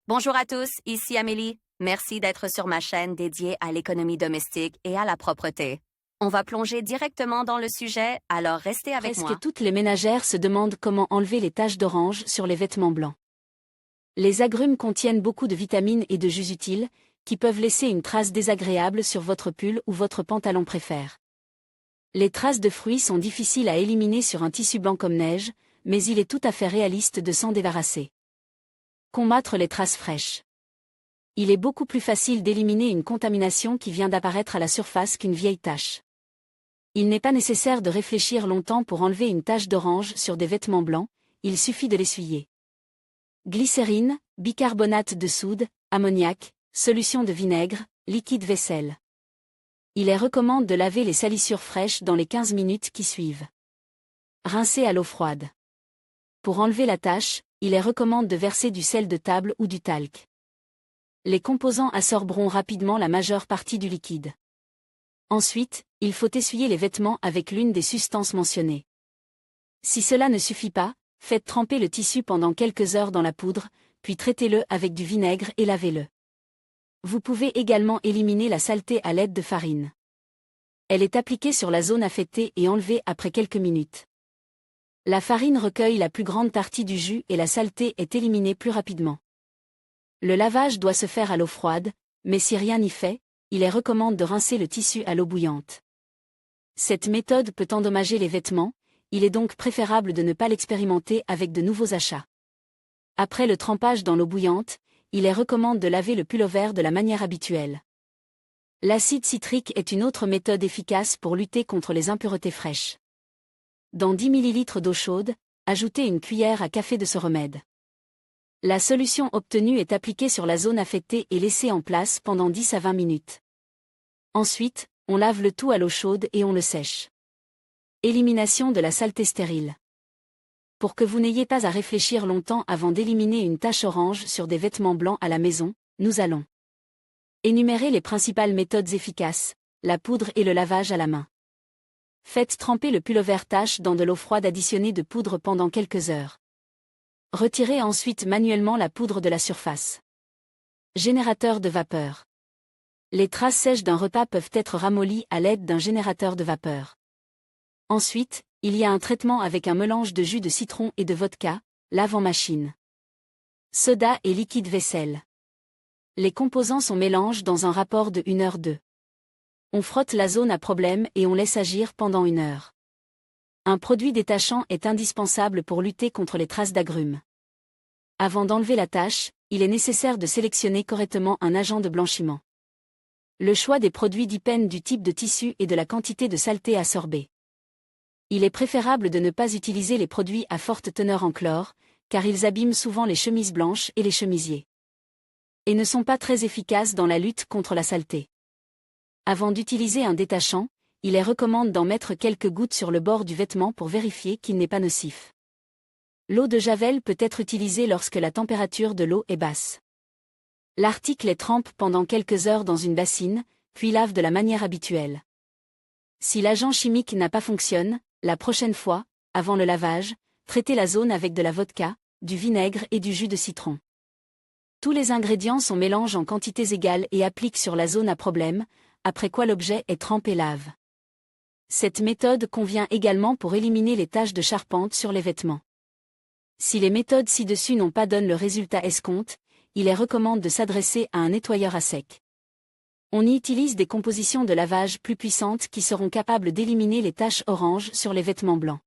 Bonjour à tous, ici Amélie. Merci d'être sur ma chaîne dédiée à l'économie domestique et à la propreté. On va plonger directement dans le sujet, alors restez avec moi. Presque toutes les ménagères se demandent comment enlever les taches d'orange sur les vêtements blancs. Les agrumes contiennent beaucoup de vitamines et de jus utiles, qui peuvent laisser une trace désagréable sur votre pull ou votre pantalon préfère. Les traces de fruits sont difficiles à éliminer sur un tissu blanc comme neige, mais il est tout à fait réaliste de s'en débarrasser. Combattre les traces fraîches. Il est beaucoup plus facile d'éliminer une contamination qui vient d'apparaître à la surface qu'une vieille tache. Il n'est pas nécessaire de réfléchir longtemps pour enlever une tache d'orange sur des vêtements blancs, il suffit de l'essuyer. Glycérine, bicarbonate de soude, ammoniac, solution de vinaigre, liquide vaisselle. Il les recommande de laver les salissures fraîches dans les 15 minutes qui suivent. Rincer à l'eau froide. Pour enlever la tache, il les recommande de verser du sel de table ou du talc. Les composants absorberont rapidement la majeure partie du liquide. Ensuite, il faut essuyer les vêtements avec l'une des substances mentionnées. Si cela ne suffit pas, faites tremper le tissu pendant quelques heures dans la poudre, puis traitez-le avec du vinaigre et lavez-le. Vous pouvez également éliminer la saleté à l'aide de farine. Elle est appliquée sur la zone affectée et enlevée après quelques minutes. La farine recueille la plus grande partie du jus et la saleté est éliminée plus rapidement. Le lavage doit se faire à l'eau froide, mais si rien n'y fait, il est recommandé de rincer le tissu à l'eau bouillante. Cette méthode peut endommager les vêtements, il est donc préférable de ne pas l'expérimenter avec de nouveaux achats. Après le trempage dans l'eau bouillante, il est recommandé de laver le pullover de la manière habituelle. L'acide citrique est une autre méthode efficace pour lutter contre les impuretés fraîches. Dans 10 ml d'eau chaude, ajoutez une cuillère à café de ce remède. La solution obtenue est appliquée sur la zone affectée et laissée en place pendant 10 à 20 minutes. Ensuite, on lave le tout à l'eau chaude et on le sèche. Élimination de la saleté stérile. Pour que vous n'ayez pas à réfléchir longtemps avant d'éliminer une tache orange sur des vêtements blancs à la maison, nous allons énumérer les principales méthodes efficaces, la poudre et le lavage à la main. Faites tremper le pullover tache dans de l'eau froide additionnée de poudre pendant quelques heures. Retirez ensuite manuellement la poudre de la surface. Générateur de vapeur. Les traces sèches d'un repas peuvent être ramollies à l'aide d'un générateur de vapeur. Ensuite, il y a un traitement avec un mélange de jus de citron et de vodka, lave en machine. Soda et liquide vaisselle. Les composants sont mélangés dans un rapport de 1 heure 2. On frotte la zone à problème et on laisse agir pendant 1 heure. Un produit détachant est indispensable pour lutter contre les traces d'agrumes. Avant d'enlever la tache, il est nécessaire de sélectionner correctement un agent de blanchiment. Le choix des produits dépend du type de tissu et de la quantité de saleté absorbée. Il est préférable de ne pas utiliser les produits à forte teneur en chlore, car ils abîment souvent les chemises blanches et les chemisiers. Et ne sont pas très efficaces dans la lutte contre la saleté. Avant d'utiliser un détachant, il est recommandé d'en mettre quelques gouttes sur le bord du vêtement pour vérifier qu'il n'est pas nocif. L'eau de Javel peut être utilisée lorsque la température de l'eau est basse. L'article est trempe pendant quelques heures dans une bassine, puis lave de la manière habituelle. Si l'agent chimique n'a pas fonctionné, la prochaine fois, avant le lavage, traitez la zone avec de la vodka, du vinaigre et du jus de citron. Tous les ingrédients sont mélangés en quantités égales et appliquent sur la zone à problème, après quoi l'objet est trempé lave. Cette méthode convient également pour éliminer les taches de charpente sur les vêtements. Si les méthodes ci-dessus n'ont pas donné le résultat escompté, il est recommandé de s'adresser à un nettoyeur à sec. On y utilise des compositions de lavage plus puissantes qui seront capables d'éliminer les taches oranges sur les vêtements blancs.